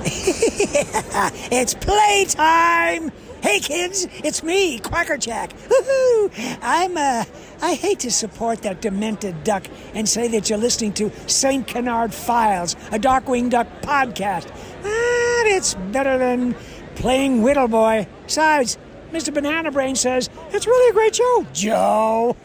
It's playtime! Hey kids, it's me, Quackerjack. Woohoo! I hate to support that demented duck and say that you're listening to St. Canard Files, a Darkwing Duck podcast. But it's better than playing Whiffle Boy. Besides, Mr. Banana Brain says it's really a great show, Joe.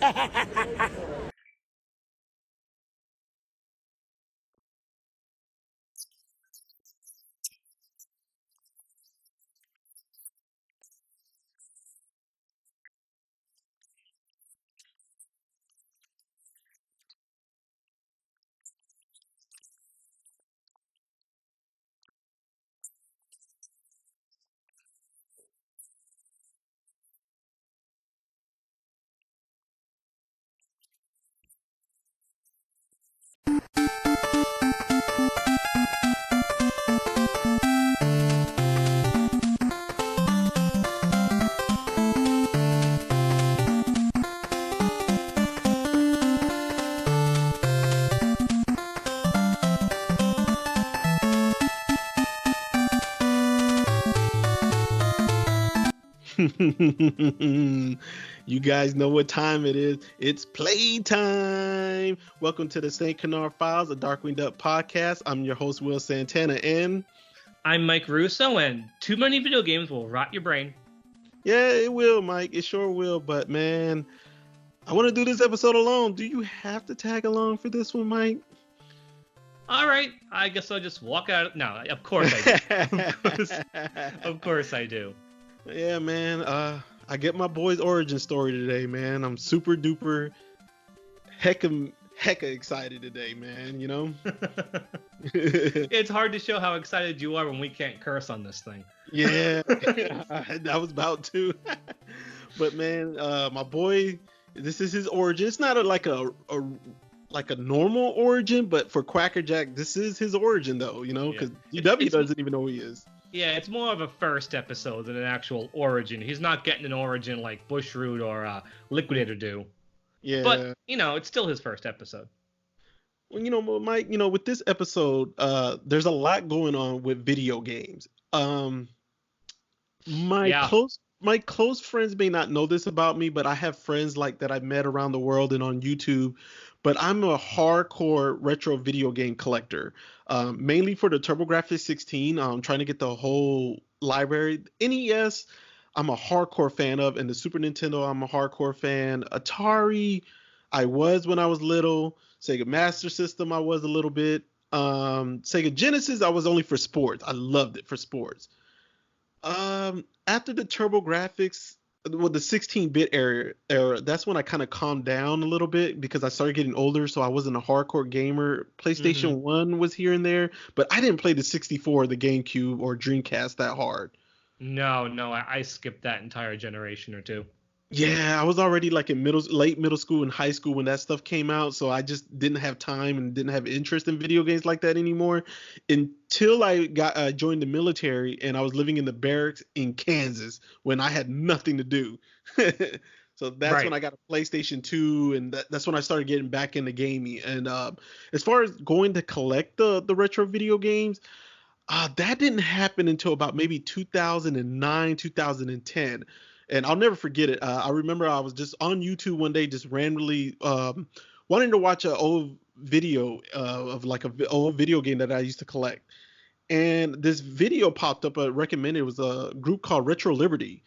You guys know what time it is. It's playtime. Welcome to the St. Canard Files, a Darkwing Duck podcast. I'm your host, Will Santana, and I'm Mike Russo, and too many video games will rot your brain. Yeah, it will, Mike. It sure will. But man, I want to do this episode alone. Do you have to tag along for this one, Mike? All right, I guess I'll just walk out. No, of course I do. of course I do. Yeah, man. I get my boy's origin story today, man. I'm super duper hecka excited today, man. You know. It's hard to show how excited you are when we can't curse on this thing. Yeah, I was about to. But man, my boy, this is his origin. It's not like a normal origin, but for Quackerjack, this is his origin, though. You know, because DW doesn't even know who he is. Yeah, it's more of a first episode than an actual origin. He's not getting an origin like Bushroot or Liquidator do. Yeah. But, it's still his first episode. Well, Mike, with this episode, there's a lot going on with video games. My close friends may not know this about me, but I have friends like that I've met around the world and on YouTube. But I'm a hardcore retro video game collector, mainly for the TurboGrafx 16. I'm trying to get the whole library. NES, I'm a hardcore fan of, and the Super Nintendo, I'm a hardcore fan. Atari, I was when I was little. Sega Master System, I was a little bit. Sega Genesis, I was only for sports. I loved it for sports. After the TurboGrafx, well, the 16-bit era, that's when I kind of calmed down a little bit because I started getting older, so I wasn't a hardcore gamer. PlayStation 1 was here and there, but I didn't play the 64, the GameCube, or Dreamcast that hard. No, I skipped that entire generation or two. Yeah, I was already like in late middle school and high school when that stuff came out, so I just didn't have time and didn't have interest in video games like that anymore until I joined the military and I was living in the barracks in Kansas when I had nothing to do. So that's when I got a PlayStation 2, and that's when I started getting back into gaming. And as far as going to collect the retro video games, that didn't happen until about maybe 2009, 2010. And I'll never forget it. I remember I was just on YouTube one day, just randomly wanting to watch an old video of like an old video game that I used to collect. And this video popped up, recommended. It was a group called Retro Liberty.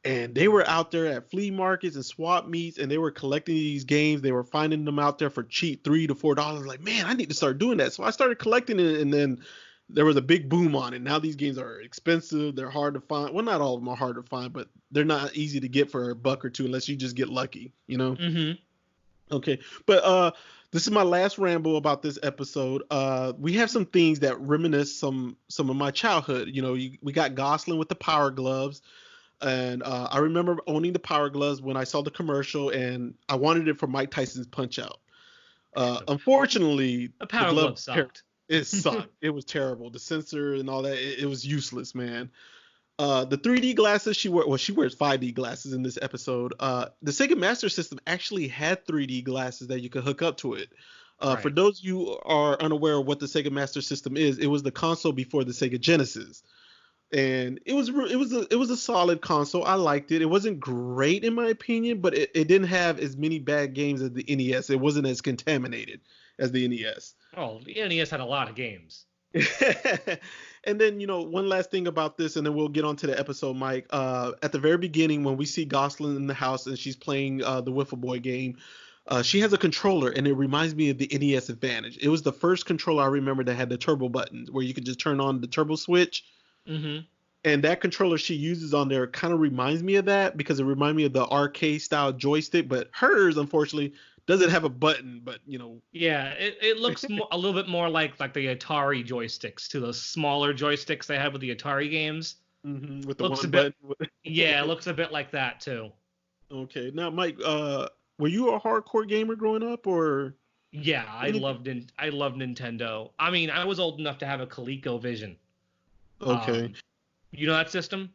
And they were out there at flea markets and swap meets, and they were collecting these games. They were finding them out there for cheap, $3 to $4. Like, man, I need to start doing that. So I started collecting it, and then there was a big boom on it. Now these games are expensive. They're hard to find. Well, not all of them are hard to find, but they're not easy to get for $1 or $2 unless you just get lucky, Mm-hmm. Okay. But this is my last ramble about this episode. We have some things that reminisce some of my childhood. We got Gosalyn with the Power Gloves. And I remember owning the Power Gloves when I saw the commercial, and I wanted it for Mike Tyson's Punch-Out. Unfortunately, the Power Glove sucked. It sucked. It was terrible. The sensor and all that, it was useless, man. The 3D glasses she wears 5D glasses in this episode. The Sega Master System actually had 3D glasses that you could hook up to it. For Right. those of you who are unaware of what the Sega Master System is, it was the console before the Sega Genesis, and it was a solid console. I liked it. It wasn't great in my opinion, but it didn't have as many bad games as the NES. It wasn't as contaminated as the NES. Oh, the NES had a lot of games. And then, one last thing about this, and then we'll get on to the episode, Mike. At the very beginning, when we see Gosalyn in the house and she's playing the Whiffle Boy game, she has a controller, and it reminds me of the NES Advantage. It was the first controller I remember that had the turbo buttons, where you could just turn on the turbo switch. Mm-hmm. And that controller she uses on there kind of reminds me of that, because it reminds me of the arcade style joystick. But hers, unfortunately, doesn't have a button. But Yeah, it looks a little bit more like the Atari joysticks, to those smaller joysticks they had with the Atari games. with the Looks one a bit, button. yeah, it looks a bit like that too. Okay, now Mike, were you a hardcore gamer growing up, or? Yeah, Anything? I loved Nintendo. I mean, I was old enough to have a ColecoVision. Okay. Um, you know that system?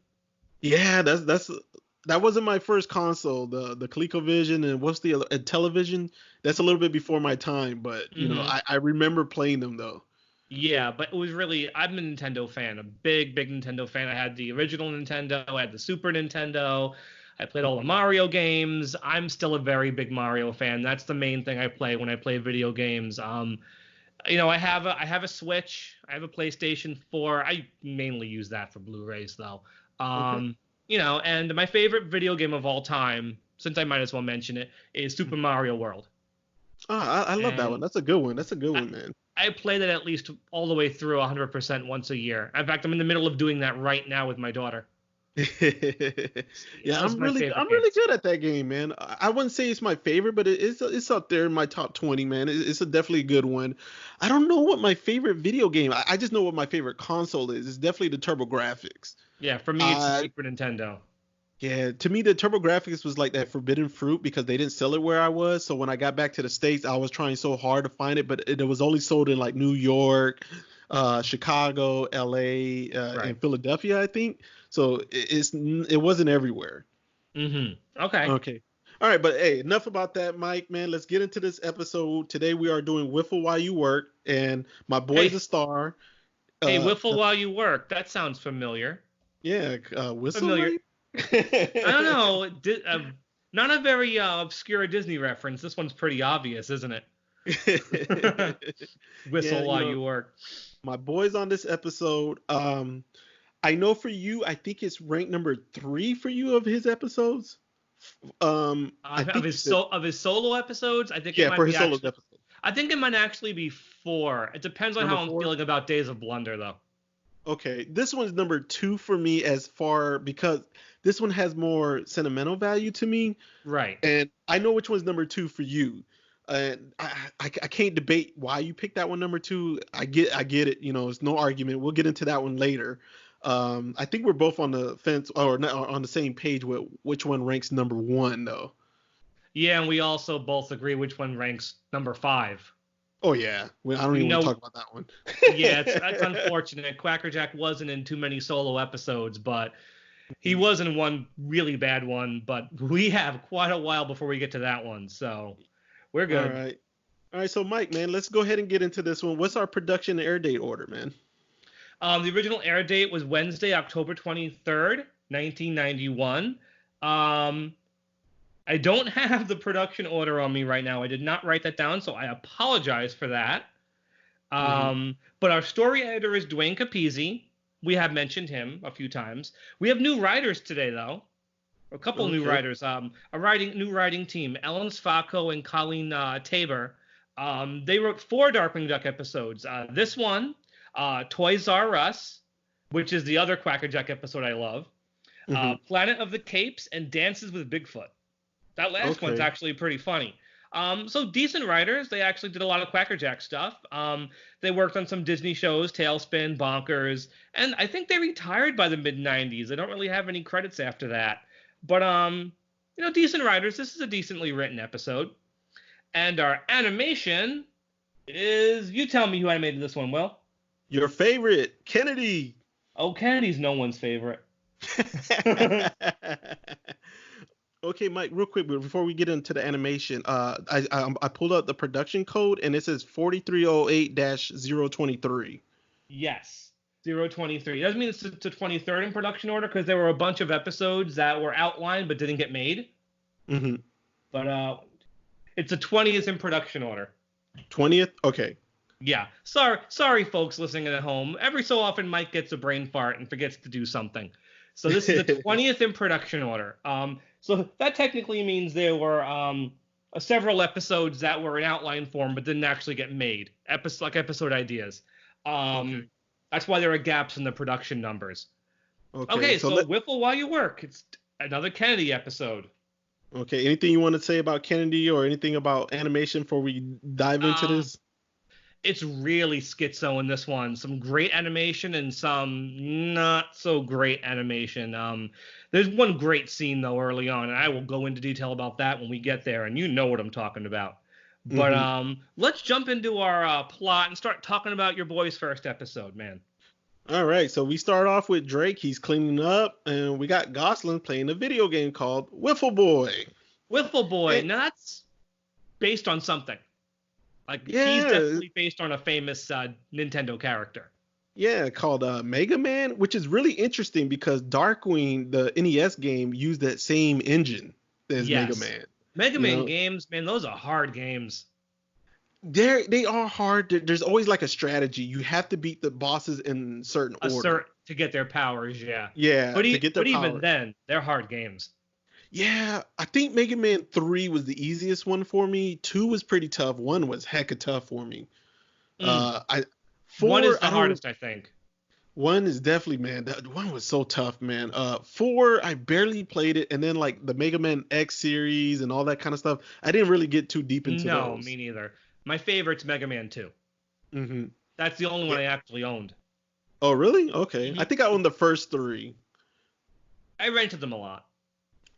Yeah, that wasn't my first console. The ColecoVision, and what's the television? That's a little bit before my time, but Mm-hmm. I remember playing them though. Yeah, but it was really, I'm a Nintendo fan, a big, big Nintendo fan. I had the original Nintendo, I had the Super Nintendo, I played all the Mario games. I'm still a very big Mario fan. That's the main thing I play when I play video games. I have a Switch, I have a PlayStation 4. I mainly use that for Blu-rays though. Okay. And my favorite video game of all time, since I might as well mention it, is Super Mario World. I love that one. And That's a good one. That's a good I, one, man. I play that at least all the way through 100% once a year. In fact, I'm in the middle of doing that right now with my daughter. Yeah, Those I'm are my really favorite I'm really games. good at that game, man. I wouldn't say it's my favorite, but it's up there in my top 20, man. It's a definitely good one. I don't know what my favorite video game. I just know what my favorite console is. It's definitely the TurboGrafx. Yeah, for me, it's the Uh, Super Nintendo. yeah, to me the TurboGrafx was like that forbidden fruit, because they didn't sell it where I was. So when I got back to the States, I was trying so hard to find it, but it was only sold in like New York, Chicago, LA, Right. and Philadelphia, I think. So it wasn't everywhere. Mm-hmm. Okay. Okay. All right, but hey, enough about that, Mike. Man, let's get into this episode. Today we are doing Whiffle While You Work, and my boy's a Hey, star. hey, Uh, Whiffle While You Work. That sounds familiar. yeah, whistle while Familiar. you. I don't know. Not a very obscure Disney reference. This one's pretty obvious, isn't it? Yeah, Whistle while you work. my boy's on this episode. I know for you, I think it's ranked number 3 for you of his episodes. I Of think his that, of his solo episodes, I think it yeah, might for be his solo actually. episode, I think it might actually be 4. It depends on number how I'm 4. feeling about Days of Blunder, though. Okay, this one's number 2 for me, as far because this one has more sentimental value to me, Right. and I know which one's number 2 for you. And I can't debate why you picked that one number 2. I get it. It's no argument. We'll get into that one later. I think we're both on the fence, or not, on the same page with which one ranks number 1, though. Yeah, and we also both agree which one ranks number 5. Oh yeah, I don't We even want to know. talk about that one. Yeah, that's unfortunate. Quackerjack wasn't in too many solo episodes, but he was in one really bad one. But we have quite a while before we get to that one, so we're All good. right. All right, so Mike, man, let's go ahead and get into this one. What's our production and air date order, man? The original air date was Wednesday, October 23rd, 1991. Um, I don't have the production order on me right now. I did not write that down, so I apologize for that. Mm-hmm. But our story editor is Dwayne Capizzi. We have mentioned him a few times. We have new writers today, though. A couple new Okay. writers. New writing team, Ellen Sfacco and Colleen Tabor. They wrote 4 Darkwing Duck episodes. This one, Toys R Us, which is the other Quackerjack episode I love. Mm-hmm. Planet of the Capes and Dances with Bigfoot. That last one's Okay. actually pretty funny. So decent writers. They actually did a lot of Quackerjack stuff. They worked on some Disney shows, Tailspin, Bonkers, and I think they retired by the mid '90s. They don't really have any credits after that. But decent writers. This is a decently written episode. And our animation is, you tell me who animated this one, Will. Your favorite, Kennedy. Oh, Kennedy's no one's favorite. Okay, Mike, real quick, but before we get into the animation, I pulled up the production code and it says 4308-023. Yes, 023. Doesn't mean it's the 23rd in production order because there were a bunch of episodes that were outlined but didn't get made. Mm-hmm. But it's the 20th in production order. 20th? Okay. Yeah. Sorry, folks listening at home. Every so often, Mike gets a brain fart and forgets to do something. So this is the 20th in production order. So that technically means there were several episodes that were in outline form but didn't actually get made. Episode ideas. Okay. That's why there are gaps in the production numbers. Okay, So Whiffle While You Work. It's another Kennedy episode. Okay, anything you want to say about Kennedy or anything about animation before we dive into this? It's really schizo in this one. Some great animation and some not so great animation. There's one great scene though early on, and I will go into detail about that when we get there, and you know what I'm talking about. But let's jump into our plot and start talking about your boy's first episode, man. All right, so we start off with Drake. He's cleaning up, and we got Gosalyn playing a video game called Whiffle Boy. Whiffle Boy, now that's based on something. Like, he's definitely based on a famous Nintendo character. Yeah, called Mega Man, which is really interesting because Darkwing, the NES game, used that same engine as Mega Man. Mega Man games, man, those are hard games. They are hard. There's always like a strategy. You have to beat the bosses in certain order. To get their powers, yeah. Yeah, but to get their powers. Even then, they're hard games. Yeah, I think Mega Man 3 was the easiest one for me. 2 was pretty tough. 1 was hecka tough for me. 4 1 is the hardest, I think. 1 is definitely, man. That 1 was so tough, man. 4, I barely played it, and then like the Mega Man X series and all that kind of stuff, I didn't really get too deep into those. No, me neither. My favorite's Mega Man 2. Mm-hmm. That's the only one I actually owned. Oh, really? Okay. I think I owned the first 3. I rented them a lot.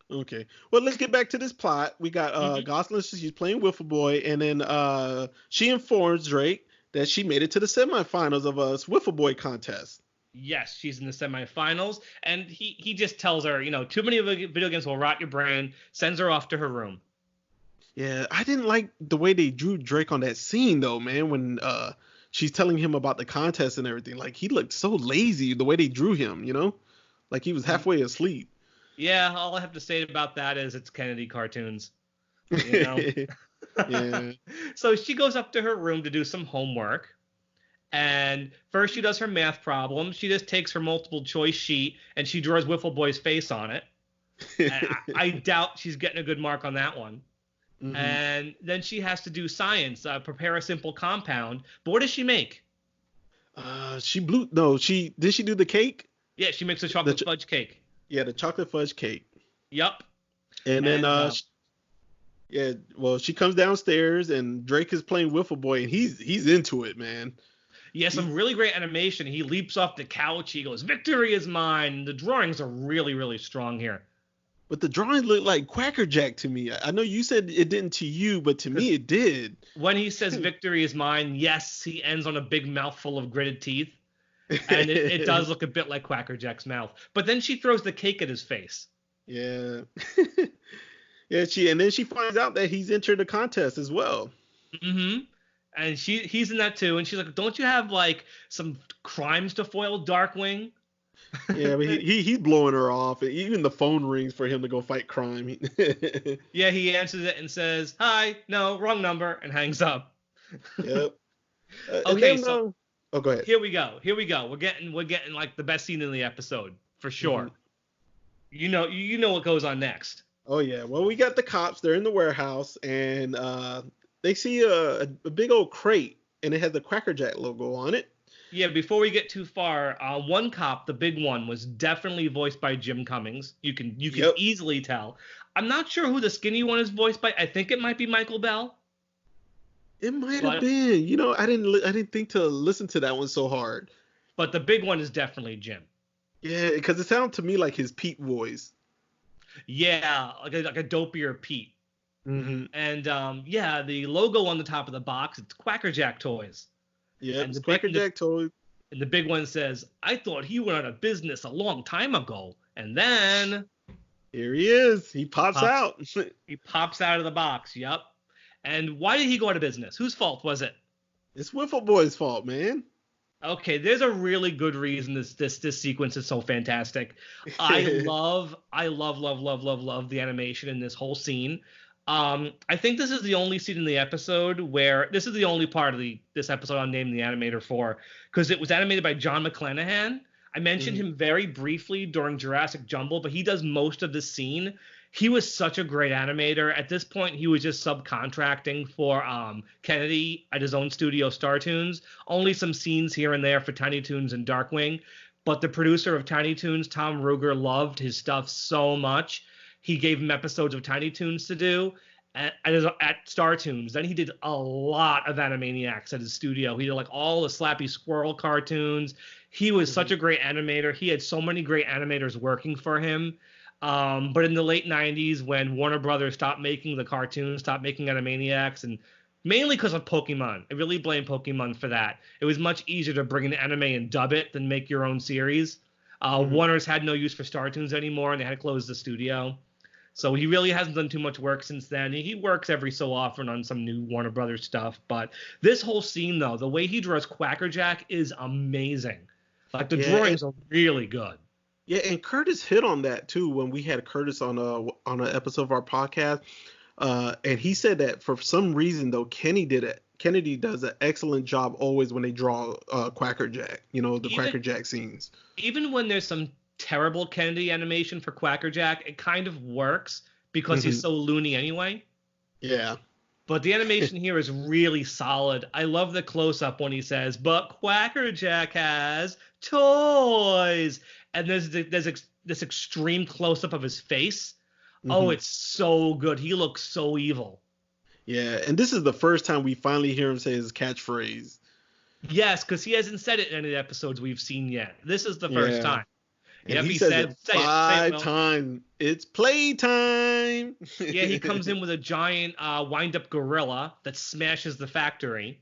Okay. Well, let's get back to this plot. We got Gosalyn, she's playing Whiffle Boy, and then she informs Drake that she made it to the semifinals of a Whiffle Boy contest. Yes, she's in the semifinals, and he just tells her, too many video games will rot your brain, sends her off to her room. Yeah, I didn't like the way they drew Drake on that scene, though, man, when she's telling him about the contest and everything. Like, he looked so lazy, the way they drew him, Like, he was halfway asleep. Yeah, all I have to say about that is it's Kennedy cartoons. Yeah. So she goes up to her room to do some homework. And first she does her math problem. She just takes her multiple choice sheet and she draws Whiffle Boy's face on it. I doubt she's getting a good mark on that one. Mm-hmm. And then she has to do science, prepare a simple compound. But what does she make? Did she do the cake? Yeah, she makes a chocolate fudge cake. Yeah, the chocolate fudge cake. Yup. And then she comes downstairs and Drake is playing Whiffle Boy and he's into it, man. Yeah, some really great animation. He leaps off the couch. He goes, "Victory is mine." The drawings are really, really strong here. But the drawings look like Quackerjack to me. I know you said it didn't to you, but to me it did. When he says "Victory is mine," yes, he ends on a big mouthful of gritted teeth. And it does look a bit like Quackerjack's mouth. But then she throws the cake at his face. Yeah. Yeah, and then she finds out that he's entered the contest as well. Mm-hmm. And he's in that too. And she's like, "Don't you have like some crimes to foil, Darkwing?" Yeah, but he's blowing her off. Even the phone rings for him to go fight crime. Yeah, he answers it and says, "Hi, no, wrong number," and hangs up. Yep. Okay, so go ahead. Here we go. We're getting like the best scene in the episode for sure. Mm-hmm. You know what goes on next. Oh yeah. Well, we got the cops. They're in the warehouse and they see a big old crate and it has the Quackerjack logo on it. Yeah. Before we get too far, one cop, the big one, was definitely voiced by Jim Cummings. You can easily tell. I'm not sure who the skinny one is voiced by. I think it might be Michael Bell. It might have been. I didn't think to listen to that one so hard. But the big one is definitely Jim. Yeah, because it sounded to me like his Pete voice. Yeah, like a dopier Pete. Mm-hmm. And the logo on the top of the box, it's Quackerjack Toys. Yeah, it's Quackerjack Toys. And the big one says, "I thought he went out of business a long time ago." And then Here he is. He pops out. He pops out of the box. Yep. And why did he go out of business? Whose fault was it? It's Whiffle Boy's fault, man. Okay, there's a really good reason this sequence is so fantastic. I love the animation in this whole scene. I think this is the only scene in the episode where this is the only part of this episode I'm naming the animator for, because it was animated by John McClanahan. I mentioned him very briefly during Jurassic Jumble, but he does most of the scene. He was such a great animator. At this point, he was just subcontracting for Kennedy at his own studio, Star Toons. Only some scenes here and there for Tiny Toons and Darkwing. But the producer of Tiny Toons, Tom Ruger, loved his stuff so much. He gave him episodes of Tiny Toons to do at Star Toons. Then he did a lot of Animaniacs at his studio. He did like all the Slappy Squirrel cartoons. He was such a great animator. He had so many great animators working for him. But in the late 90s, when Warner Brothers stopped making the cartoons, stopped making Animaniacs, and mainly because of Pokemon, I really blame Pokemon for that. It was much easier to bring an anime and dub it than make your own series. Warner's had no use for Star Toons anymore, and they had to close the studio. So he really hasn't done too much work since then. He works every so often on some new Warner Brothers stuff. But this whole scene, though, the way he draws Quackerjack is amazing. Like, the drawings are really good. Yeah, and Curtis hit on that too when we had Curtis on an episode of our podcast, and he said that for some reason though Kennedy does an excellent job always when they draw Quackerjack, Quackerjack scenes. Even when there's some terrible Kennedy animation for Quackerjack, it kind of works because he's so loony anyway. Yeah. But the animation here is really solid. I love the close-up when he says, "But Quackerjack has toys." And there's this extreme close-up of his face. Oh, it's so good. He looks so evil. Yeah, and this is the first time we finally hear him say his catchphrase. Yes, because he hasn't said it in any of the episodes we've seen yet. This is the first time. And he says it five times. It's playtime. Yeah, he comes in with a giant wind-up gorilla that smashes the factory.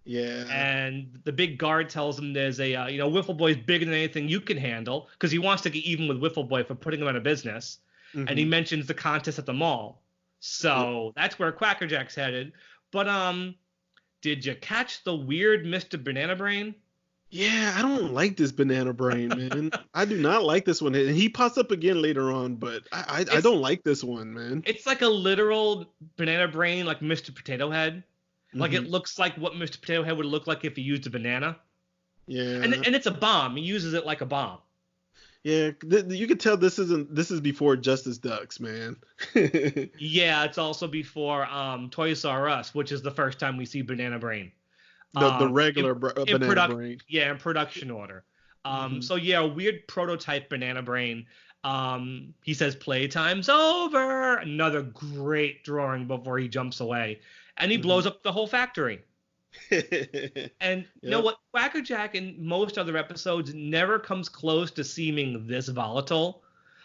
Yeah. And the big guard tells him there's a, Whiffle Boy's bigger than anything you can handle, because he wants to get even with Whiffle Boy for putting him out of business. And he mentions the contest at the mall. So that's where Quackerjack's headed. But did you catch the weird Mr. Banana Brain? Yeah, I don't like this Banana Brain, man. I do not like this one. And he pops up again later on, but I don't like this one, man. It's like a literal Banana Brain, like Mr. Potato Head. Like, it looks like what Mr. Potato Head would look like if he used a banana. Yeah. And it's a bomb. He uses it like a bomb. Yeah, you can tell this is before Justice Ducks, man. Yeah, it's also before Toys R Us, which is the first time we see Banana Brain. The regular Banana Brain. Yeah, in production order. So yeah, a weird prototype Banana Brain. He says playtime's over. Another great drawing before he jumps away. And he blows up the whole factory. And you know what? Quackerjack in most other episodes never comes close to seeming this volatile.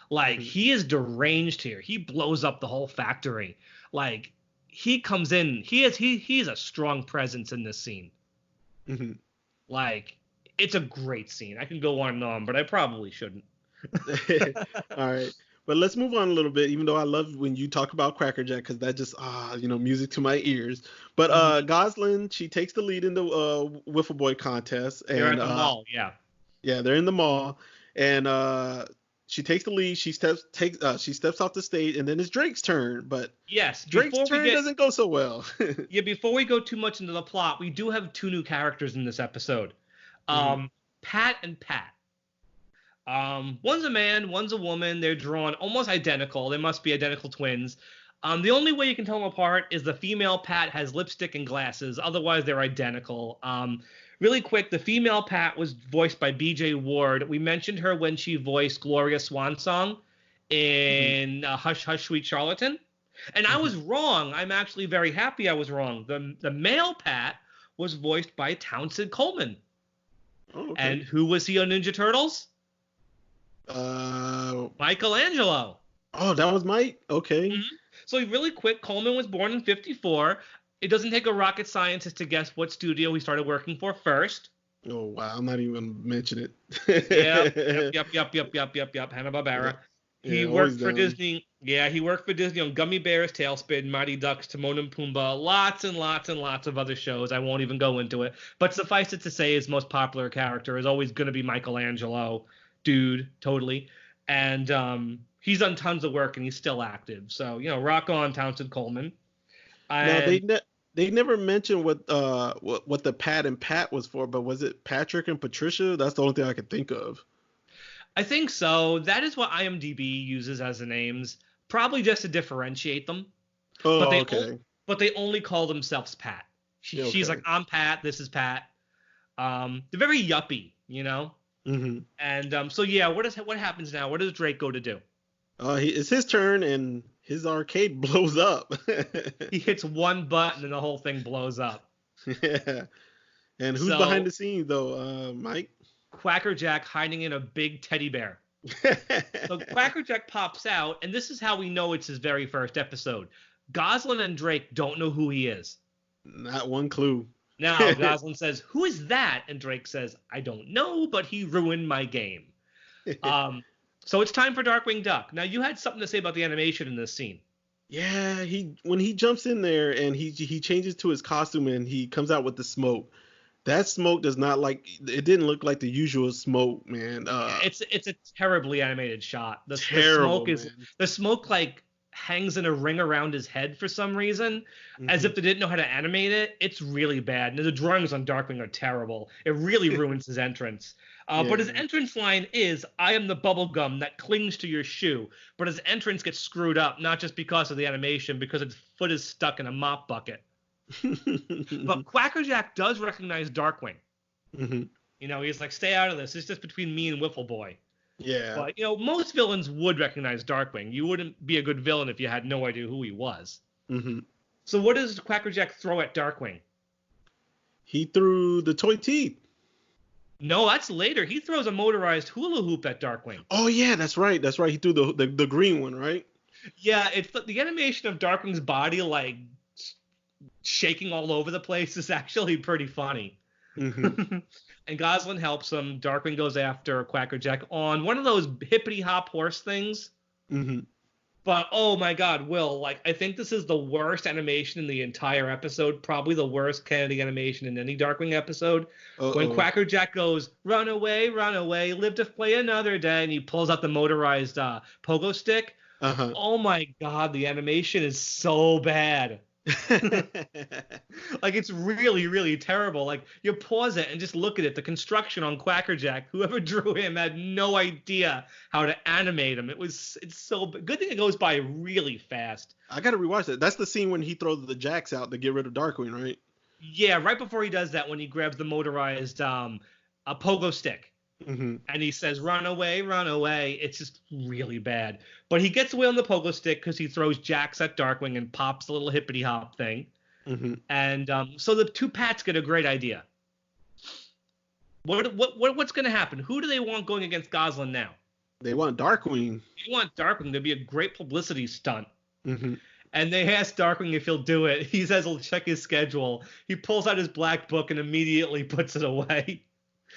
Like, he is deranged here. He blows up the whole factory. Like, he comes in. He's a strong presence in this scene. Like, it's a great scene. I can go on and on, but I probably shouldn't. All right. But let's move on a little bit, even though I love when you talk about Quackerjack, because that just, music to my ears. But Gosalyn, she takes the lead in the Whiffle Boy contest. They're at the mall, yeah. Yeah, they're in the mall. And she takes the lead. She steps off the stage, and then it's Drake's turn. But yes, Drake's turn doesn't go so well. Yeah, before we go too much into the plot, we do have two new characters in this episode. Pat and Pat. One's a man, one's a woman. They're drawn almost identical. They must be identical twins. The only way you can tell them apart is the female Pat has lipstick and glasses. Otherwise, they're identical. Really quick, the female Pat was voiced by B.J. Ward. We mentioned her when she voiced Gloria Swansong in Hush Hush Sweet Charlatan. And I was wrong. I'm actually very happy I was wrong. The male Pat was voiced by Townsend Coleman. Oh, okay. And who was he on Ninja Turtles? Michelangelo. Oh, that was Mike? Okay. So really quick, Coleman was born in 1954. It doesn't take a rocket scientist to guess what studio he started working for first. Oh, wow. I'm not even going to mention it. Yep. Hanna-Barbera. He Yeah, always worked for down. Disney. Yeah, he worked for Disney on Gummy Bears, Tailspin, Mighty Ducks, Timon and Pumbaa, lots and lots and lots of other shows. I won't even go into it. But suffice it to say, his most popular character is always going to be Michelangelo. Dude, totally. And he's done tons of work and he's still active. So, rock on, Townsend Coleman. Now And they never mentioned what the Pat and Pat was for, but was it Patrick and Patricia? That's the only thing I could think of. I think so. That is what IMDb uses as the names, probably just to differentiate them. Oh, But they okay. but they only call themselves Pat. She's Okay. like, I'm Pat. This is Pat. They're very yuppie, Mm-hmm. And so yeah, what happens now? What does Drake go to do? It's his turn, and his arcade blows up. He hits one button and the whole thing blows up. Yeah. And who's So behind the scenes though, Mike? Quackerjack hiding in a big teddy bear. So Quackerjack pops out, and this is how we know it's his very first episode. Gosalyn and Drake don't know who he is. Not one clue. Now Gosalyn says, "Who is that?" And Drake says, "I don't know, but he ruined my game." So it's time for Darkwing Duck. Now you had something to say about the animation in this scene. Yeah, when he jumps in there and he changes to his costume and he comes out with the smoke. That smoke does not it didn't look like the usual smoke, man. It's a terribly animated shot. Terrible, the smoke like hangs in a ring around his head for some reason, as Mhm. if they didn't know how to animate it. It's really bad. And the drawings on Darkwing are terrible. It really ruins his entrance. But his entrance line is, "I am the bubble gum that clings to your shoe." But his entrance gets screwed up, not just because of the animation, because his foot is stuck in a mop bucket. But Quackerjack does recognize Darkwing. Mhm. He's like, "Stay out of this. It's just between me and Whiffle Boy." Yeah. But, most villains would recognize Darkwing. You wouldn't be a good villain if you had no idea who he was. Mhm. So what does Quackerjack throw at Darkwing? He threw the toy teeth. No, that's later. He throws a motorized hula hoop at Darkwing. Oh yeah, that's right. That's right. He threw the green one, right? Yeah, it's the animation of Darkwing's body like shaking all over the place is actually pretty funny. Mhm. And Gosalyn helps him. Darkwing goes after Quackerjack on one of those hippity hop horse things. Mhm. But oh my God, Will, I think this is the worst animation in the entire episode, probably the worst Kennedy animation in any Darkwing episode. When Quackerjack goes, run away, live to play another day, and he pulls out the motorized pogo stick. Uh-huh. Oh my God, the animation is so bad. It's really, really terrible. You pause it and just look at it. The construction on Quackerjack, whoever drew him had no idea how to animate him. It's so good thing it goes by really fast. I gotta rewatch that. That's the scene when he throws the jacks out to get rid of Darkwing, right? Yeah, right before he does that, when he grabs the motorized a pogo stick. Mm-hmm. And he says, run away, run away. It's just really bad. But he gets away on the pogo stick because he throws jacks at Darkwing and pops the little hippity hop thing. Mm-hmm. And so the two Pats get a great idea. What's going to happen? Who do they want going against Gosalyn now? They want Darkwing. They want Darkwing to be a great publicity stunt. Mm-hmm. And they ask Darkwing if he'll do it. He says he'll check his schedule. He pulls out his black book and immediately puts it away.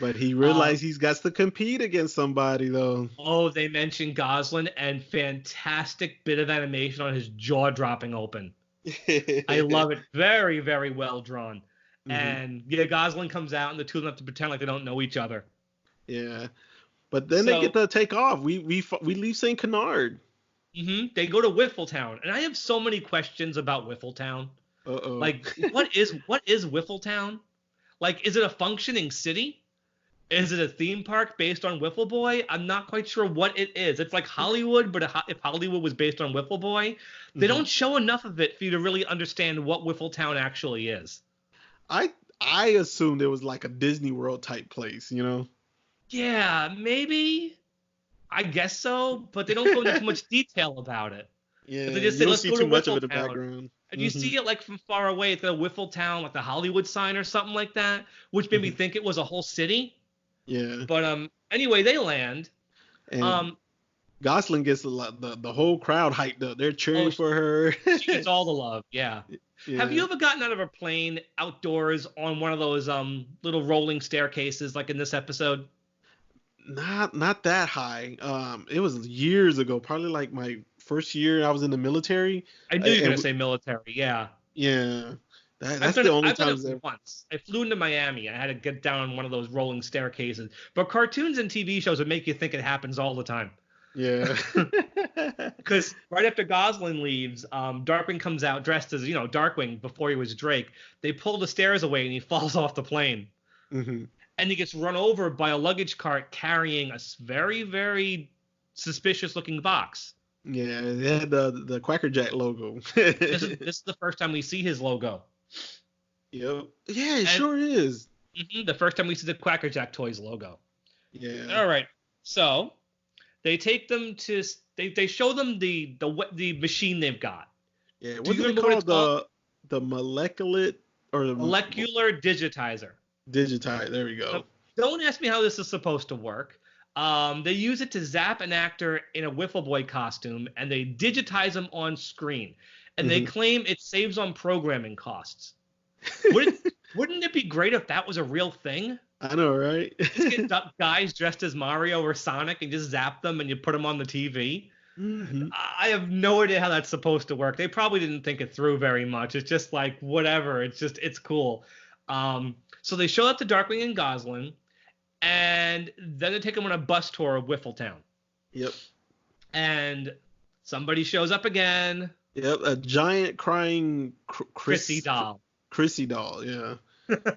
But he realized he's got to compete against somebody, though. Oh, they mentioned Gosalyn, and fantastic bit of animation on his jaw dropping open. I love it. Very, very well drawn. Mm-hmm. And yeah, Gosalyn comes out, and the two of them have to pretend like they don't know each other. Yeah, but then they get to take off. We leave St. Canard. Mm-hmm. They go to Whiffletown, and I have so many questions about Whiffletown. Uh-oh. What is Whiffletown? Is it a functioning city? Is it a theme park based on Whiffle Boy? I'm not quite sure what it is. It's like Hollywood, but if Hollywood was based on Whiffle Boy, they don't show enough of it for you to really understand what Whiffletown actually is. I assumed it was like a Disney World type place, Yeah, maybe. I guess so, but they don't go into too much detail about it. Yeah, they just say, let's go to much of it in the Whiffletown. background. And you see it from far away. It's a Whiffletown, like the Hollywood sign or something like that, which made me think it was a whole city. Yeah. But anyway, they land. And Gosalyn gets the whole crowd hyped up. They're cheering for her. She gets all the love. Yeah. Have you ever gotten out of a plane outdoors on one of those little rolling staircases like in this episode? Not that high. It was years ago, probably like my first year I was in the military. I knew you were And gonna say military. Yeah. yeah, that's the only I've done times it once. I flew into Miami. I had to get down on one of those rolling staircases. But cartoons and TV shows would make you think it happens all the time. yeah. Because right after Gosalyn leaves, Darkwing comes out dressed as, Darkwing before he was Drake. They pull the stairs away and he falls off the plane. hmm And he gets run over by a luggage cart carrying a very, very suspicious looking box. Yeah, they had the Quackerjack logo. This is the first time we see his logo. Yep. Yeah, it sure is. The first time we see the Quackerjack Toys logo. Yeah. All right. So they take them to they show them the machine they've got. Yeah. Do you What's it remember what it's called? The molecular or the molecular digitizer. digitize. There we go. So don't ask me how this is supposed to work. They use it to zap an actor in a Whiffle Boy costume, and they digitize him on screen. And they claim it saves on programming costs. Wouldn't it be great if that was a real thing? I know, right? Just get guys dressed as Mario or Sonic and just zap them and you put them on the TV. I have no idea how that's supposed to work. They probably didn't think it through very much. It's just like, whatever. It's cool. So they show up to Darkwing and Gosalyn, and then they take them on a bus tour of Whiffletown. Yep. And somebody shows up again. Yep, a giant crying Chrissy doll. Chrissy doll, yeah.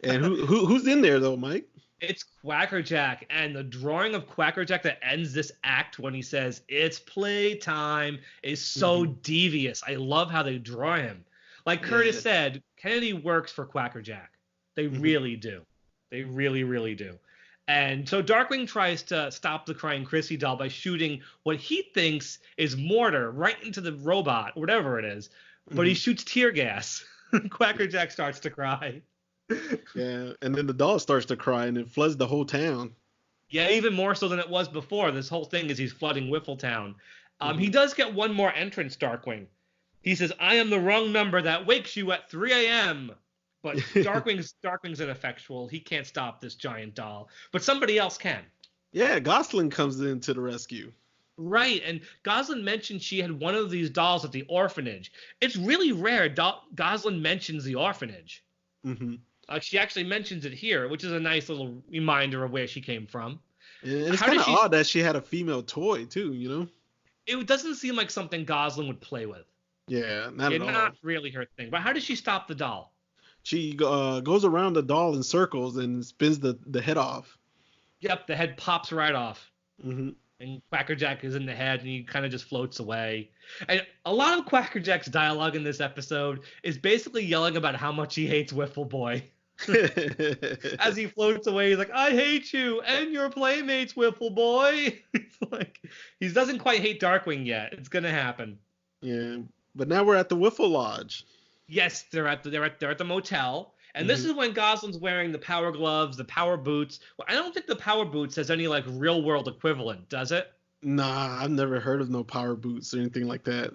And who's in there though, Mike? It's Quackerjack, and the drawing of Quackerjack that ends this act when he says it's playtime is so devious. I love how they draw him. Like Curtis said, Kennedy works for Quackerjack. They really do. They really, really do. And so Darkwing tries to stop the crying Chrissy doll by shooting what he thinks is mortar right into the robot, whatever it is. But he shoots tear gas. Quackerjack starts to cry. Yeah, and then the doll starts to cry and it floods the whole town. Yeah, even more so than it was before. This whole thing is he's flooding Whiffletown. He does get one more entrance, Darkwing. He says, "I am the wrong number that wakes you at 3 a.m." But Darkwing's ineffectual. He can't stop this giant doll. But somebody else can. Yeah, Gosalyn comes in to the rescue. Right, and Gosalyn mentioned she had one of these dolls at the orphanage. It's really rare Gosalyn mentions the orphanage. She actually mentions it here, which is a nice little reminder of where she came from. And it's kind of odd that she had a female toy, too, you know? It doesn't seem like something Gosalyn would play with. Yeah, not at all. Not really her thing. But how does she stop the doll? She goes around the doll in circles and spins the head off. Yep, the head pops right off. And Quackerjack is in the head, and he kind of just floats away. And a lot of Quackerjack's dialogue in this episode is basically yelling about how much he hates Whiffle Boy. As he floats away, he's like, "I hate you and your playmates, Whiffle Boy." It's like he doesn't quite hate Darkwing yet. It's gonna happen. Yeah, but now we're at the Whiffle Lodge. Yes, they're at the motel. And this is when Gosalyn's wearing the power gloves, the power boots. Well, I don't think the power boots has any like real world equivalent, does it? Nah, I've never heard of no power boots or anything like that.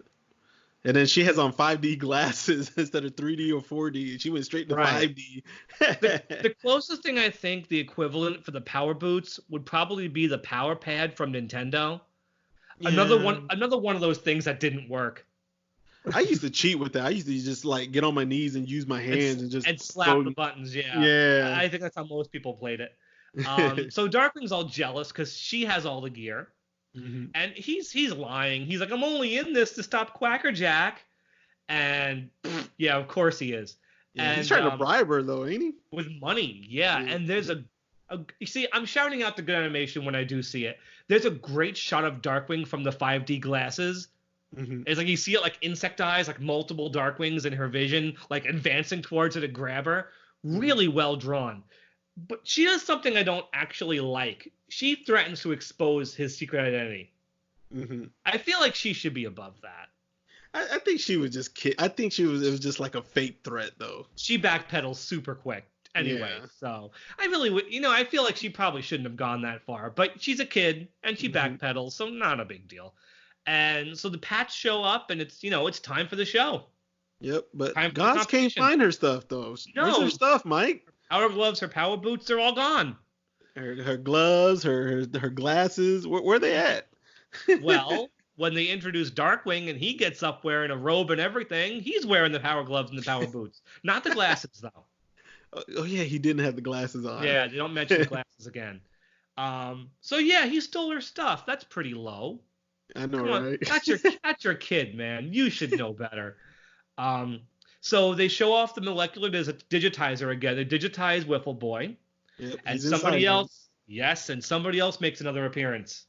And then she has on 5D glasses instead of 3D or 4D. She went straight to 5D. The closest thing I think the equivalent for the power boots would probably be the power pad from Nintendo. Yeah. Another one of those things that didn't work. I used to cheat with that. I used to just like get on my knees and use my hands and just slap the buttons. Yeah. I think that's how most people played it. So Darkwing's all jealous because she has all the gear, and he's lying. He's like, "I'm only in this to stop Quackerjack," and yeah, of course he is. Yeah, and he's trying to bribe her though, ain't he? With money, yeah. And there's you see, I'm shouting out the good animation when I do see it. There's a great shot of Darkwing from the 5D glasses. It's like you see it like insect eyes, like multiple Darkwings in her vision, like advancing towards her to grab her. Really well drawn. But she does something I don't actually like. She threatens to expose his secret identity. I feel like she should be above that. I think she was just I think it was just like a fake threat though. She backpedals super quick anyway. Yeah. So I really would, I feel like she probably shouldn't have gone that far. But she's a kid and she backpedals, so not a big deal. And so the Pats show up, and it's time for the show. Yep, but Goss can't find her stuff though. No. Where's her stuff, Mike? Her power gloves, her power boots, they're all gone. Her gloves, her glasses. Where they at? Well, when they introduce Darkwing and he gets up wearing a robe and everything, he's wearing the power gloves and the power boots. Not the glasses, though. Oh yeah, he didn't have the glasses on. Yeah, they don't mention the glasses again. So yeah, he stole her stuff. That's pretty low. I know, Come on, right? that's your kid, man. You should know better. So they show off the molecular digitizer again. They digitize Whiffle Boy, Yep, and he's somebody inside, else, yes, and somebody else makes another appearance.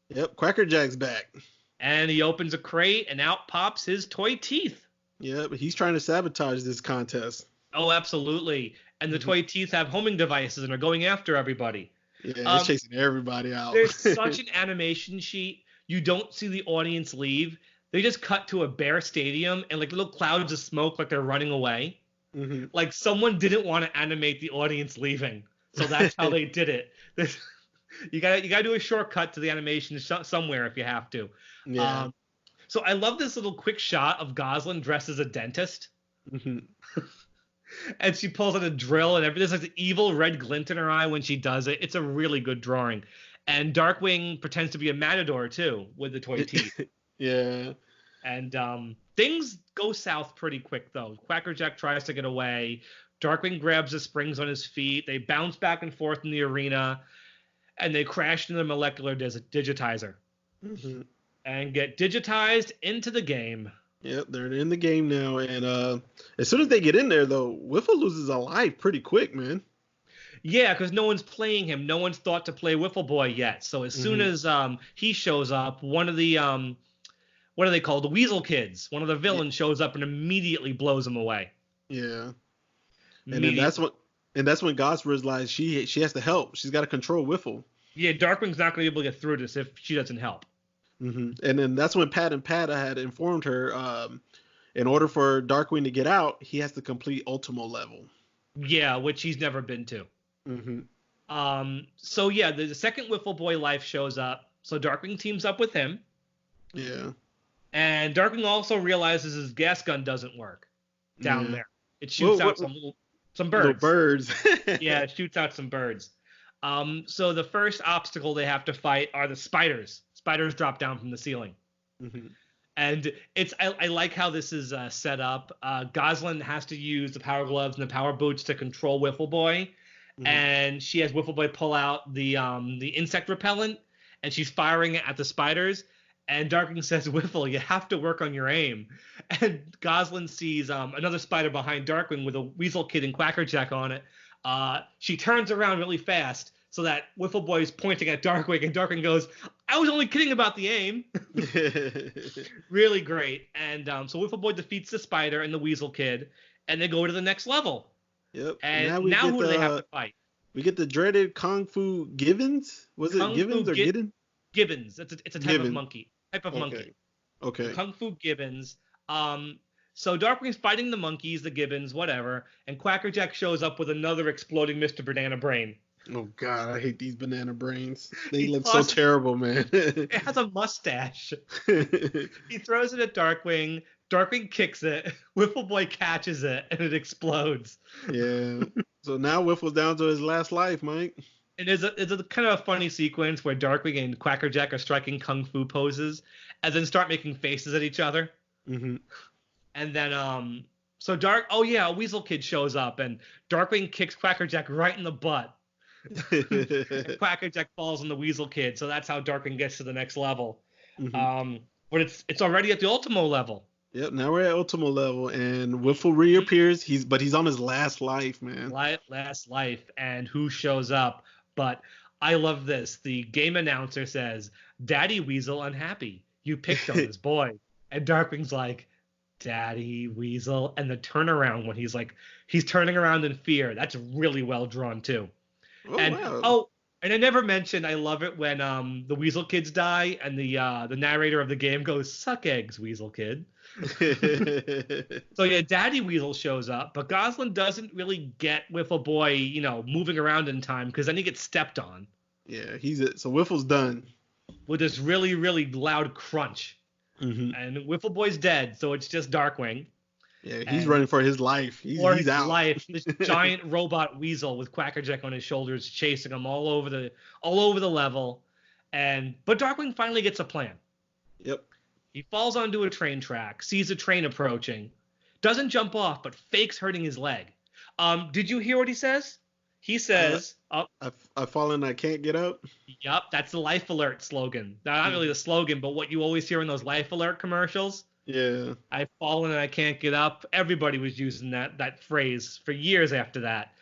Yep, Quackerjack's back. And he opens a crate, and out pops his toy teeth. Yep, he's trying to sabotage this contest. Oh, absolutely. And the toy teeth have homing devices and are going after everybody. Yeah, he's chasing everybody out. There's such an animation sheet. You don't see the audience leave. They just cut to a bare stadium and like little clouds of smoke like they're running away. Mm-hmm. Like someone didn't want to animate the audience leaving. So that's how they did it. You gotta do a shortcut to the animation somewhere if you have to. Yeah. So I love this little quick shot of Gosalyn dressed as a dentist. Mm-hmm. And she pulls out a drill and everything. There's like the evil red glint in her eye when she does it. It's a really good drawing. And Darkwing pretends to be a matador too with the toy teeth. Yeah. And things go south pretty quick though. Quackerjack tries to get away. Darkwing grabs the springs on his feet. They bounce back and forth in the arena. And they crash into the molecular digitizer. Mm-hmm. And get digitized into the game. Yep, they're in the game now. And as soon as they get in there, though, Whiffle loses a life pretty quick, man. Yeah, because no one's playing him. No one's thought to play Whiffle Boy yet. So as soon as he shows up, one of the what are they called? The Weasel kids. One of the villains shows up and immediately blows him away. Yeah. And then that's when Goss realizes she has to help. She's got to control Whiffle. Yeah, Darkwing's not going to be able to get through this if she doesn't help. Mm-hmm. And then that's when Pat and Pata had informed her, in order for Darkwing to get out, he has to complete Ultimo level. Yeah, which he's never been to. Mm-hmm. So yeah, the second Whiffle Boy life shows up. So Darkwing teams up with him. Yeah. And Darkwing also realizes his gas gun doesn't work down there. It shoots out some birds. Little birds. Yeah, it shoots out some birds. So the first obstacle they have to fight are the spiders. Spiders drop down from the ceiling. Mm-hmm. And I like how this is set up. Gosalyn has to use the power gloves and the power boots to control Whiffle Boy. Mm-hmm. And she has Whiffle Boy pull out the insect repellent, and she's firing it at the spiders. And Darkwing says, Whiffle, you have to work on your aim. And Gosalyn sees another spider behind Darkwing with a weasel kid and Quackerjack on it. She turns around really fast so that Whiffle Boy is pointing at Darkwing, and Darkwing goes, I was only kidding about the aim. Really great. And so Whiffle Boy defeats the spider and the weasel kid, and they go to the next level. Yep. And now who do they have to fight? We get the dreaded Kung Fu Gibbons. Was it Gibbons or Gibbon? Gibbons. It's a type of monkey. Monkey. Okay. Kung Fu Gibbons. So Darkwing's fighting the monkeys, the Gibbons, whatever, and Quackerjack shows up with another exploding Mr. Banana Brain. Oh God, I hate these banana brains. They look so terrible, man. It has a mustache. He throws it at Darkwing. Darkwing kicks it. Whiffle Boy catches it, and it explodes. Yeah. So now Whiffle's down to his last life, Mike. And it's a kind of a funny sequence where Darkwing and Quackerjack are striking kung fu poses, and then start making faces at each other. Mm-hmm. And then a Weasel Kid shows up, and Darkwing kicks Quackerjack right in the butt. And Quackerjack falls on the Weasel Kid, so that's how Darkwing gets to the next level. Mm-hmm. But it's already at the Ultimo level. Yep, now we're at Ultimo level, and Whiffle reappears. He's on his last life, man. Last life, and who shows up? But I love this. The game announcer says, Daddy Weasel unhappy. You picked on this boy. And Darkwing's like, Daddy Weasel. And the turnaround when he's turning around in fear. That's really well drawn too. Wow. And I never mentioned, I love it when the Weasel Kids die and the narrator of the game goes, suck eggs, Weasel Kid. So yeah, Daddy Weasel shows up, but Gosalyn doesn't really get Whiffle Boy, moving around in time, because then he gets stepped on. Yeah, so Whiffle's done. With this really, really loud crunch. Mm-hmm. And Whiffle Boy's dead, so it's just Darkwing. Yeah, he's running for his life. He's out. Life. This giant robot weasel with Quackerjack on his shoulders chasing him all over the level. But Darkwing finally gets a plan. Yep. He falls onto a train track, sees a train approaching, doesn't jump off, but fakes hurting his leg. Did you hear what he says? He says, I've fallen, I can't get up. Yep, that's the Life Alert slogan. Not really the slogan, but what you always hear in those Life Alert commercials. Yeah. I've fallen and I can't get up. Everybody was using that phrase for years after that.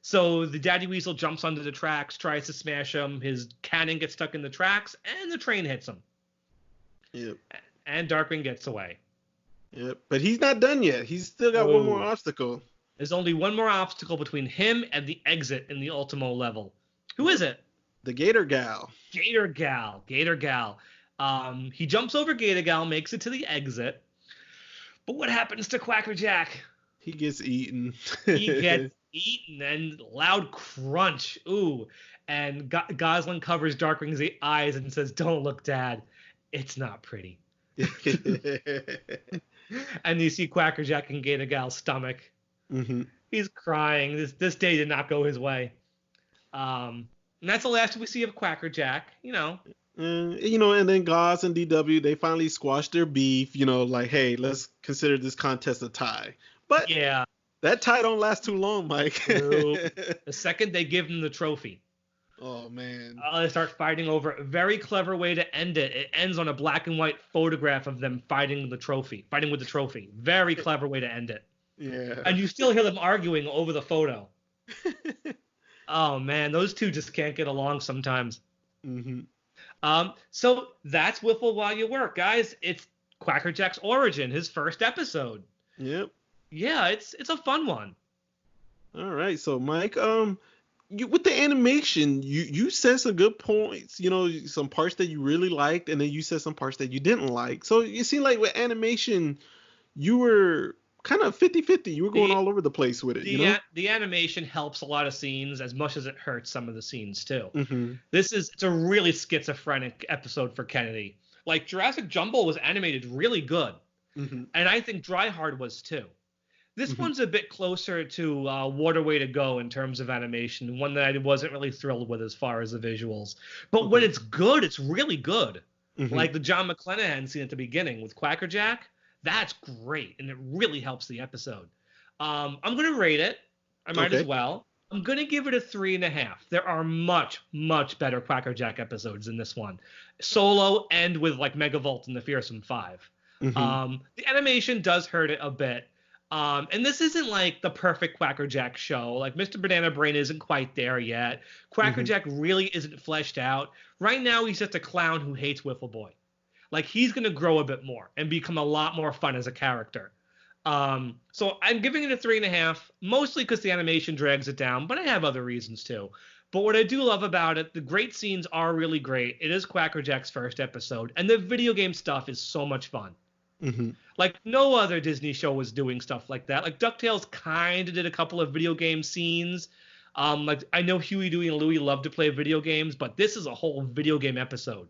So the Daddy Weasel jumps onto the tracks, tries to smash him. His cannon gets stuck in the tracks, and the train hits him. Yep. And Darkwing gets away. Yep. But he's not done yet. He's still got one more obstacle. There's only one more obstacle between him and the exit in the Ultimo level. Who is it? The Gator Gal. Gator Gal. He jumps over Gator Gal, makes it to the exit. But what happens to Quackerjack? He gets eaten. He gets eaten, and loud crunch. Ooh. And Gosalyn covers Darkwing's eyes and says, "Don't look, Dad. It's not pretty." And you see Quackerjack in Gator Gal's stomach. Mm-hmm. He's crying. This day did not go his way. And that's the last we see of Quackerjack. And then Goss and DW, they finally squashed their beef. Like, hey, let's consider this contest a tie. But yeah, that tie don't last too long, Mike. Nope. The second they give him the trophy. Oh, man. They start fighting over a very clever way to end it. It ends on a black and white photograph of them fighting with the trophy. Very clever way to end it. Yeah. And you still hear them arguing over the photo. Oh, man. Those two just can't get along sometimes. Mm-hmm. So that's Whiffle While You Work, guys. It's Quackerjack's origin, his first episode. Yep. Yeah, it's a fun one. All right. So, Mike, with the animation, you said some good points, some parts that you really liked, and then you said some parts that you didn't like. So it seemed like with animation, you were kind of 50-50. You were going all over the place with it, The animation helps a lot of scenes as much as it hurts some of the scenes, too. Mm-hmm. It's a really schizophrenic episode for Kennedy. Like, Jurassic Jumble was animated really good. Mm-hmm. And I think Dry Hard was, too. This one's a bit closer to Waterway to Go in terms of animation, one that I wasn't really thrilled with as far as the visuals. But when it's good, it's really good. Mm-hmm. Like the John McClanahan scene at the beginning with Quackerjack, that's great, and it really helps the episode. I'm going to rate it. I might as well. I'm going to give it a 3.5. There are much, much better Quackerjack episodes than this one. Solo and with like Megavolt and the Fearsome Five. Mm-hmm. The animation does hurt it a bit. And this isn't like the perfect Quackerjack show. Like Mr. Banana Brain isn't quite there yet. Quackerjack really isn't fleshed out. Right now, he's just a clown who hates Whiffle Boy. Like, he's going to grow a bit more and become a lot more fun as a character. So I'm giving it a 3.5, mostly because the animation drags it down, but I have other reasons too. But what I do love about it, the great scenes are really great. It is Quackerjack's first episode, and the video game stuff is so much fun. Mm-hmm. Like, no other Disney show was doing stuff like that. Like, DuckTales kind of did a couple of video game scenes. Like, I know Huey, Dewey, and Louie love to play video games, but this is a whole video game episode.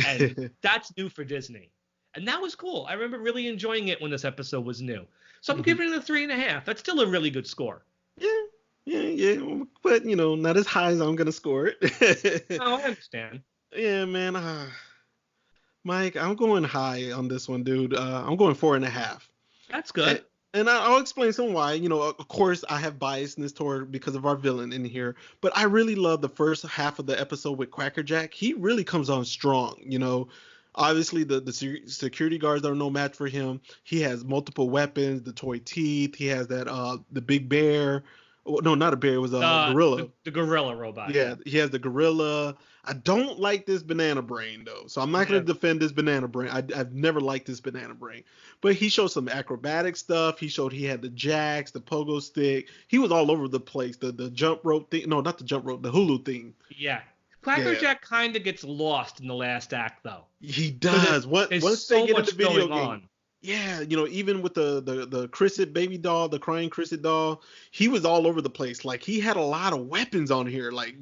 And that's new for Disney. And that was cool. I remember really enjoying it when this episode was new. So I'm giving it a 3.5. That's still a really good score. Yeah. But, not as high as I'm going to score it. Oh, I understand. Yeah, man. Mike, I'm going high on this one, dude. I'm going 4.5. That's good. And I'll explain some why. Of course, I have biasness toward because of our villain in here. But I really love the first half of the episode with Quackerjack. He really comes on strong, Obviously, the security guards are no match for him. He has multiple weapons, the toy teeth. He has that the big bear. No, not a bear. It was a gorilla. The gorilla robot. Yeah, he has the gorilla. I don't like this banana brain, though. So I'm not going to defend this banana brain. I've never liked this banana brain. But he showed some acrobatic stuff. He showed he had the jacks, the pogo stick. He was all over the place. The jump rope thing. No, not the jump rope. The hulu thing. Yeah. Quackerjack kind of gets lost in the last act, though. He does. Once they get into the video game. On. Yeah, even with the Crisset baby doll, the crying Crisset doll, he was all over the place. Like, he had a lot of weapons on here. Like,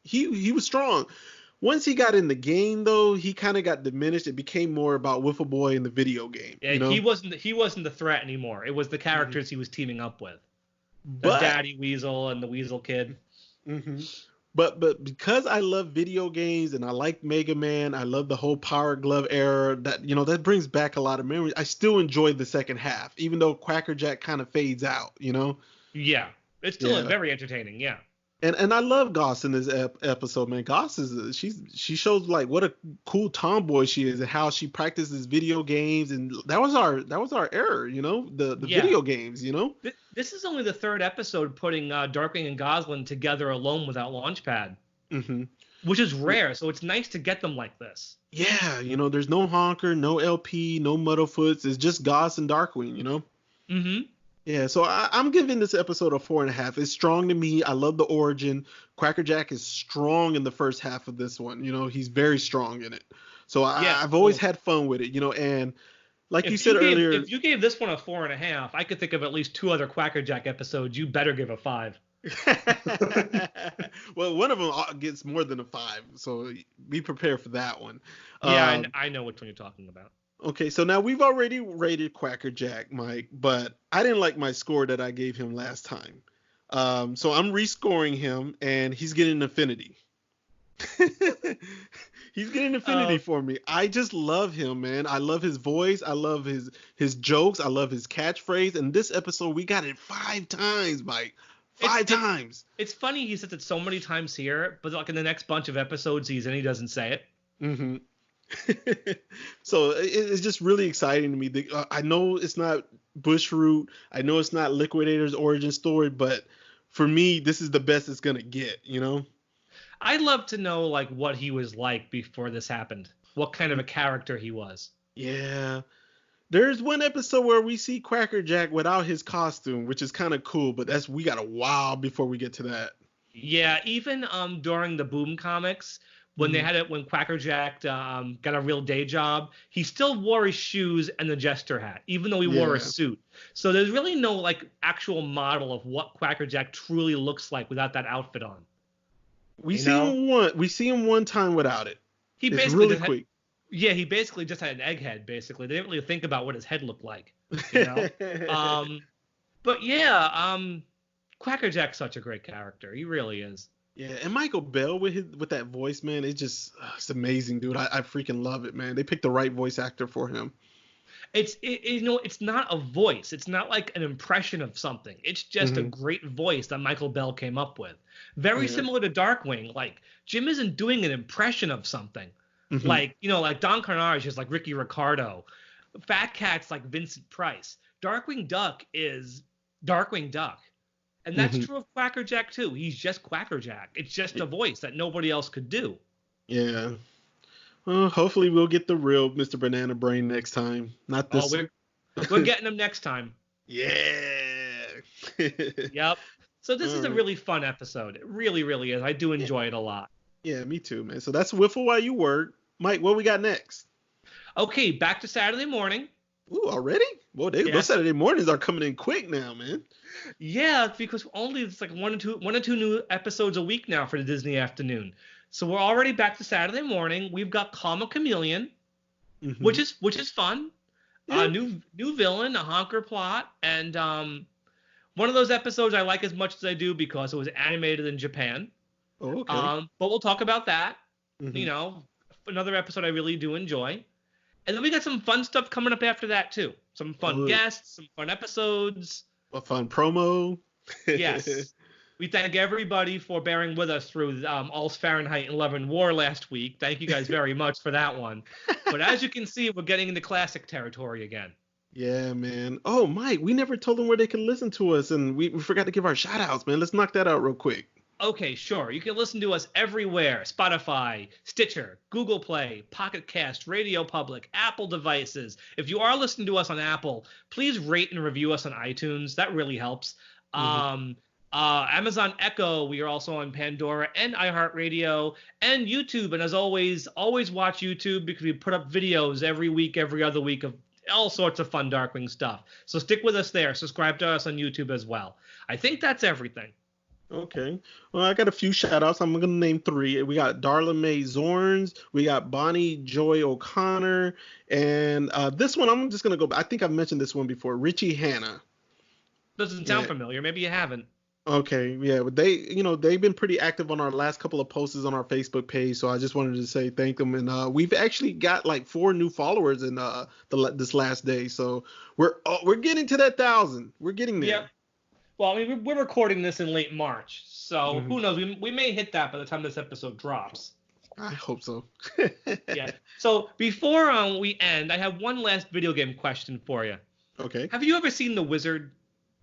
he was strong. Once he got in the game, though, he kind of got diminished. It became more about Whiffle Boy in the video game. Yeah, you know? he wasn't the threat anymore. It was the characters he was teaming up with. The But Daddy Weasel and the Weasel Kid. hmm but because I love video games and I like Mega Man, I love the whole Power Glove era. That brings back a lot of memories. I still enjoy the second half, even though Quackerjack kind of fades out. Yeah, it's still very entertaining. Yeah. And I love Goss in this episode, man. Goss she shows like what a cool tomboy she is and how she practices video games, and that was our era, the video games, This is only the third episode putting Darkwing and Gosalyn together alone without Launchpad, which is rare. So it's nice to get them like this. Yeah, there's no Honker, no LP, no Muddlefoots. It's just Goss and Darkwing, Mm-hmm. Yeah, so I'm giving this episode a 4.5. It's strong to me. I love the origin. Quackerjack is strong in the first half of this one. He's very strong in it. So I've always had fun with it. And like you said earlier, if you gave this one a 4.5, I could think of at least 2 other Quackerjack episodes. You better give a 5. Well, one of them gets more than a 5, so be prepared for that one. Yeah, I know which one you're talking about. Okay, so now we've already rated Quackerjack, Mike, but I didn't like my score that I gave him last time. So I'm rescoring him, and he's getting an affinity. He's getting an affinity for me. I just love him, man. I love his voice. I love his jokes. I love his catchphrase. And this episode, we got it 5 times, Mike. 5 times. It's funny he says it so many times here, but like in the next bunch of episodes he's in, he doesn't say it. Mm-hmm. So it's just really exciting to me. I know it's not Bushroot. I know it's not Liquidator's origin story, but for me, this is the best it's gonna get. I'd love to know like what he was like before this happened. What kind of a character he was. Yeah. There's one episode where we see Quackerjack without his costume, which is kind of cool, but we got a while before we get to that. Yeah, even during the Boom comics, when when Quackerjack got a real day job, he still wore his shoes and the jester hat, even though he wore a suit. So there's really no like actual model of what Quackerjack truly looks like without that outfit on. We see him one time without it. It's really quick. He basically just had an egghead. Basically, they didn't really think about what his head looked like. But yeah, Quackerjack's such a great character. He really is. Yeah, and Michael Bell with that voice, man, it's amazing, dude. I freaking love it, man. They picked the right voice actor for him. It's not a voice. It's not like an impression of something. It's just a great voice that Michael Bell came up with. Very similar to Darkwing. Like Jim isn't doing an impression of something. Like Don Canard is just like Ricky Ricardo. Fat Cat's like Vincent Price. Darkwing Duck is Darkwing Duck. And that's true of Quackerjack too. He's just Quackerjack. It's just a voice that nobody else could do. Yeah. Well, hopefully we'll get the real Mr. Banana Brain next time. Not this. We're getting him next time. Yeah. Yep. So this is a really fun episode. It really, really is. I do enjoy it a lot. Yeah, me too, man. So that's Whiffle While You Work. Mike, what we got next? Okay, back to Saturday morning. Ooh, already? Well, those Saturday mornings are coming in quick now, man. Yeah, because it's like one or two new episodes a week now for the Disney afternoon. So we're already back to Saturday morning. We've got Calm a Chameleon, which is fun. Yeah. New villain, a honker plot, and one of those episodes I like as much as I do because it was animated in Japan. Oh, okay. But we'll talk about that. Another episode I really do enjoy. And then we got some fun stuff coming up after that too. Some fun guests, some fun episodes. A fun promo. Yes. We thank everybody for bearing with us through All's Fahrenheit and Love and War last week. Thank you guys very much for that one. But as you can see, we're getting into classic territory again. Yeah, man. Oh, Mike, we never told them where they can listen to us, and we forgot to give our shout-outs, man. Let's knock that out real quick. Okay, sure. You can listen to us everywhere. Spotify, Stitcher, Google Play, Pocket Cast, Radio Public, Apple devices. If you are listening to us on Apple, please rate and review us on iTunes. That really helps. Amazon Echo, we are also on Pandora and iHeartRadio and YouTube. And as always watch YouTube because we put up videos every week, every other week of all sorts of fun Darkwing stuff. So stick with us there. Subscribe to us on YouTube as well. I think that's everything. Okay. Well, I got a few shout outs. I'm going to name three. We got Darla Mae Zorns. We got Bonnie Joy O'Connor. And this one, I'm just going to go. I think I've mentioned this one before. Richie Hanna. Doesn't sound familiar. Maybe you haven't. Okay. Yeah. But they've been pretty active on our last couple of posts on our Facebook page. So I just wanted to say thank them. And we've actually got like 4 new followers in this last day. So we're getting to that 1,000. We're getting there. Yep. Well, I mean, we're recording this in late March, so who knows? We may hit that by the time this episode drops. I hope so. Yeah. So before we end, I have one last video game question for you. Okay. Have you ever seen The Wizard?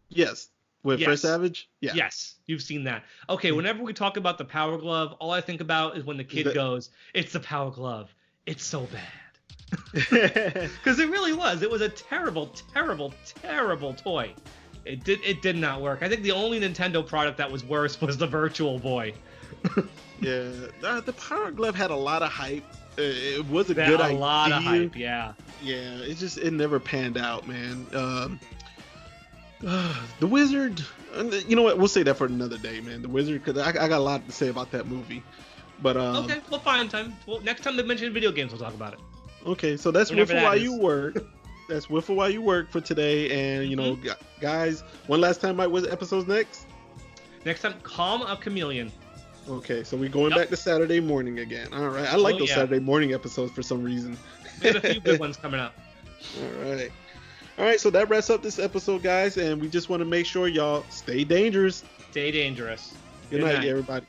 Yes. With Fred Savage? Yeah. Yes, you've seen that. Okay, whenever we talk about the Power Glove, all I think about is when the kid goes, "It's the Power Glove. It's so bad." Because it really was. It was a terrible, terrible, terrible toy. It did not work. I think the only Nintendo product that was worse was the Virtual Boy. Yeah, the Power Glove had a lot of hype. It was a good idea. A lot of hype, yeah. Yeah, it never panned out, man. The Wizard, you know what? We'll say that for another day, man. The Wizard, because I got a lot to say about that movie. But okay, we'll find time. Well, next time they mention video games, we'll talk about it. Okay, so that's Whiffle While You Work. That's Whiffle While You Work for today. And, guys, one last time, Mike, what's episodes next? Next time, Calm a Chameleon. Okay, so we're going back to Saturday morning again. All right. I like those Saturday morning episodes for some reason. We have a few good ones coming up. All right. All right, so that wraps up this episode, guys. And we just want to make sure y'all stay dangerous. Stay dangerous. Good night, everybody.